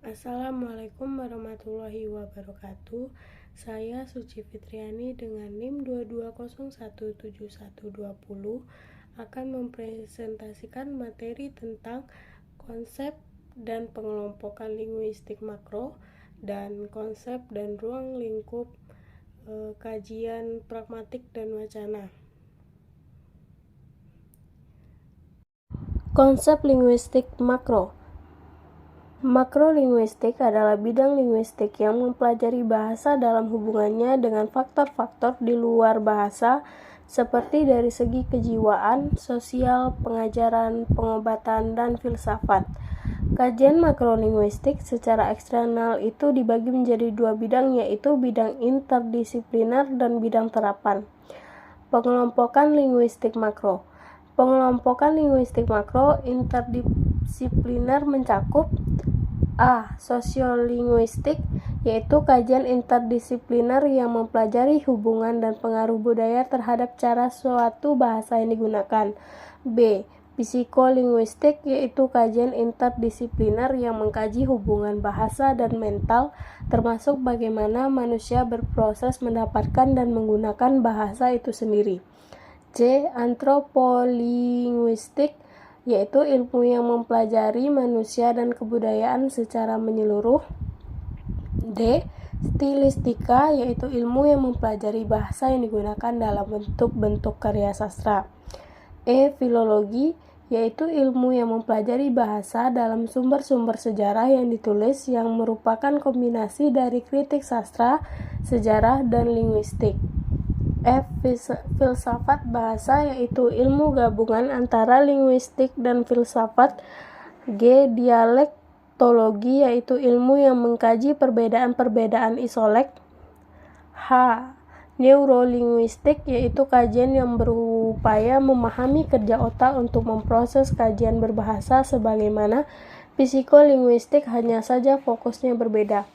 Assalamualaikum warahmatullahi wabarakatuh. Saya Suci Fitriani dengan NIM 22017120 akan mempresentasikan materi tentang konsep dan pengelompokan linguistik makro dan konsep dan ruang lingkup kajian pragmatik dan wacana. Konsep linguistik makro. Makrolinguistik adalah bidang linguistik yang mempelajari bahasa dalam hubungannya dengan faktor-faktor di luar bahasa seperti dari segi kejiwaan, sosial, pengajaran, pengobatan, dan filsafat. Kajian makrolinguistik secara eksternal itu dibagi menjadi dua bidang, yaitu bidang interdisipliner dan bidang terapan. Pengelompokan linguistik makro. Pengelompokan linguistik makro interdisipliner mencakup A. Sosiolinguistik, yaitu kajian interdisipliner yang mempelajari hubungan dan pengaruh budaya terhadap cara suatu bahasa yang digunakan. B. Psikolinguistik, yaitu kajian interdisipliner yang mengkaji hubungan bahasa dan mental, termasuk bagaimana manusia berproses mendapatkan dan menggunakan bahasa itu sendiri. C. Antropolinguistik, yaitu ilmu yang mempelajari manusia dan kebudayaan secara menyeluruh. D. Stilistika, yaitu ilmu yang mempelajari bahasa yang digunakan dalam bentuk-bentuk karya sastra. E. Filologi, yaitu ilmu yang mempelajari bahasa dalam sumber-sumber sejarah yang ditulis yang merupakan kombinasi dari kritik sastra, sejarah, dan linguistik. F. Filsafat bahasa, yaitu ilmu gabungan antara linguistik dan filsafat. G. Dialektologi, yaitu ilmu yang mengkaji perbedaan-perbedaan isolek. H. Neurolinguistik, yaitu kajian yang berupaya memahami kerja otak untuk memproses kajian berbahasa, sebagaimana psikolinguistik, hanya saja fokusnya berbeda.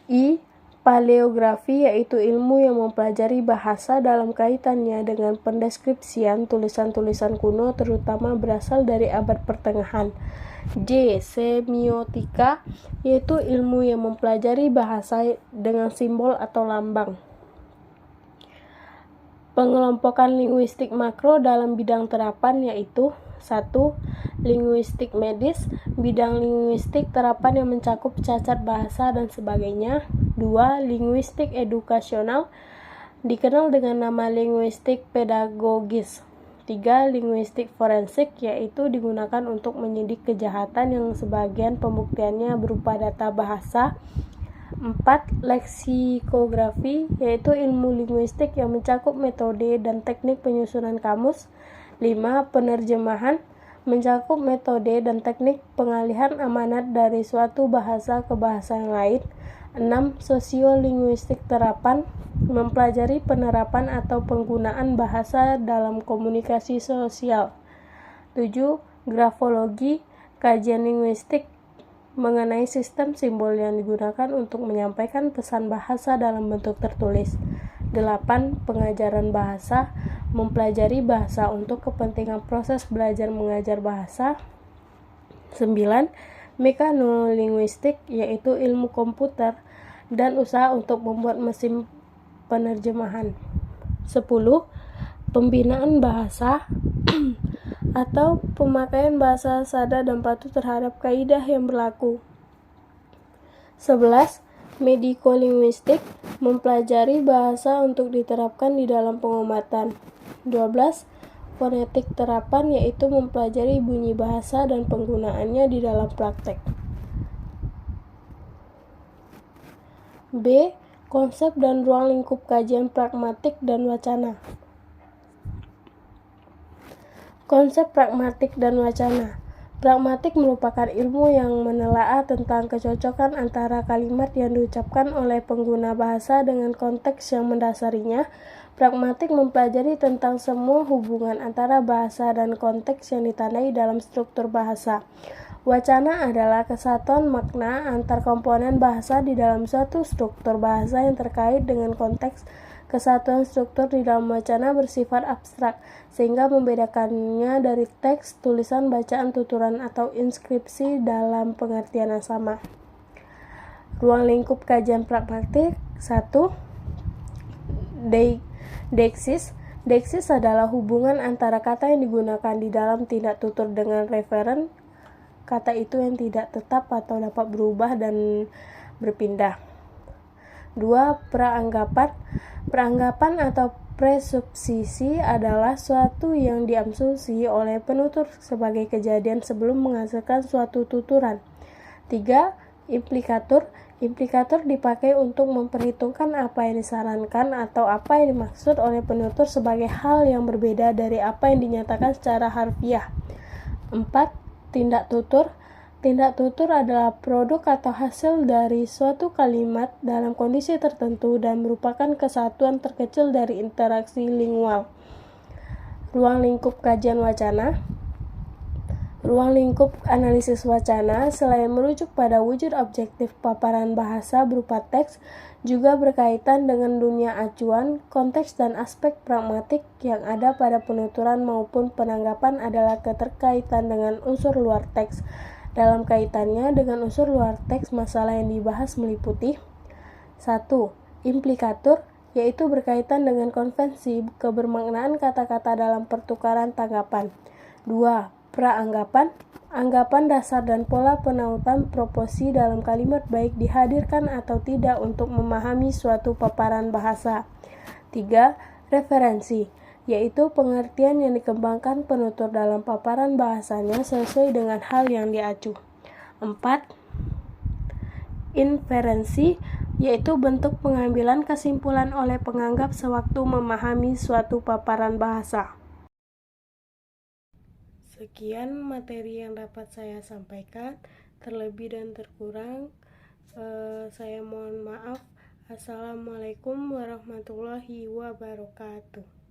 I. Paleografi, yaitu ilmu yang mempelajari bahasa dalam kaitannya dengan pendeskripsian tulisan-tulisan kuno, terutama berasal dari abad pertengahan. J. Semiotika, yaitu ilmu yang mempelajari bahasa dengan simbol atau lambang. Pengelompokan linguistik makro dalam bidang terapan yaitu 1. Linguistik medis, bidang linguistik terapan yang mencakup cacat bahasa dan sebagainya. 2. Linguistik edukasional, dikenal dengan nama linguistik pedagogis. 3. Linguistik forensik, yaitu digunakan untuk menyidik kejahatan yang sebagian pembuktiannya berupa data bahasa. 4. Leksikografi, yaitu ilmu linguistik yang mencakup metode dan teknik penyusunan kamus. 5. Penerjemahan, mencakup metode dan teknik pengalihan amanat dari suatu bahasa ke bahasa yang lain. 6. Sosiolinguistik terapan, mempelajari penerapan atau penggunaan bahasa dalam komunikasi sosial. 7. Grafologi, kajian linguistik mengenai sistem simbol yang digunakan untuk menyampaikan pesan bahasa dalam bentuk tertulis. 8. Pengajaran bahasa, mempelajari bahasa untuk kepentingan proses belajar mengajar bahasa. 9. Mekanolinguistik, yaitu ilmu komputer dan usaha untuk membuat mesin penerjemahan. 10. Pembinaan bahasa atau pemakaian bahasa sada dan patuh terhadap kaidah yang berlaku. 11. Medikolinguistik, mempelajari bahasa untuk diterapkan di dalam pengobatan. 12. Fonetik terapan, yaitu mempelajari bunyi bahasa dan penggunaannya di dalam praktek. B. Konsep dan ruang lingkup kajian pragmatik dan wacana. Konsep pragmatik dan wacana. Pragmatik merupakan ilmu yang menelaah tentang kecocokan antara kalimat yang diucapkan oleh pengguna bahasa dengan konteks yang mendasarinya. Pragmatik mempelajari tentang semua hubungan antara bahasa dan konteks yang ditandai dalam struktur bahasa. Wacana adalah kesatuan makna antar komponen bahasa di dalam suatu struktur bahasa yang terkait dengan konteks. Kesatuan struktur di dalam wacana bersifat abstrak, sehingga membedakannya dari teks, tulisan, bacaan, tuturan, atau inskripsi dalam pengertian yang sama. Ruang lingkup kajian pragmatik. 1. Deiksis. Deiksis adalah hubungan antara kata yang digunakan di dalam tindak tutur dengan referen kata itu yang tidak tetap atau dapat berubah dan berpindah. 2. Peranggapan. Peranggapan atau presupsisi adalah suatu yang diasumsi oleh penutur sebagai kejadian sebelum menghasilkan suatu tuturan. 3. Implikatur. Implikatur dipakai untuk memperhitungkan apa yang disarankan atau apa yang dimaksud oleh penutur sebagai hal yang berbeda dari apa yang dinyatakan secara harfiah. 4. Tindak tutur. Tindak tutur adalah produk atau hasil dari suatu kalimat dalam kondisi tertentu dan merupakan kesatuan terkecil dari interaksi lingual. Ruang lingkup kajian wacana. Ruang lingkup analisis wacana, selain merujuk pada wujud objektif paparan bahasa berupa teks, juga berkaitan dengan dunia acuan, konteks dan aspek pragmatik yang ada pada penuturan maupun penanggapan adalah keterkaitan dengan unsur luar teks. Dalam kaitannya dengan unsur luar teks, masalah yang dibahas meliputi 1. Implikatur, yaitu berkaitan dengan konvensi kebermaknaan kata-kata dalam pertukaran tanggapan. 2. Praanggapan, anggapan dasar dan pola penautan proposi dalam kalimat baik dihadirkan atau tidak untuk memahami suatu paparan bahasa. 3. Referensi, yaitu pengertian yang dikembangkan penutur dalam paparan bahasanya sesuai dengan hal yang diacu. 4. Inferensi, yaitu bentuk pengambilan kesimpulan oleh penganggap sewaktu memahami suatu paparan bahasa. Sekian materi yang dapat saya sampaikan, terlebih dan terkurang saya mohon maaf. Assalamualaikum warahmatullahi wabarakatuh.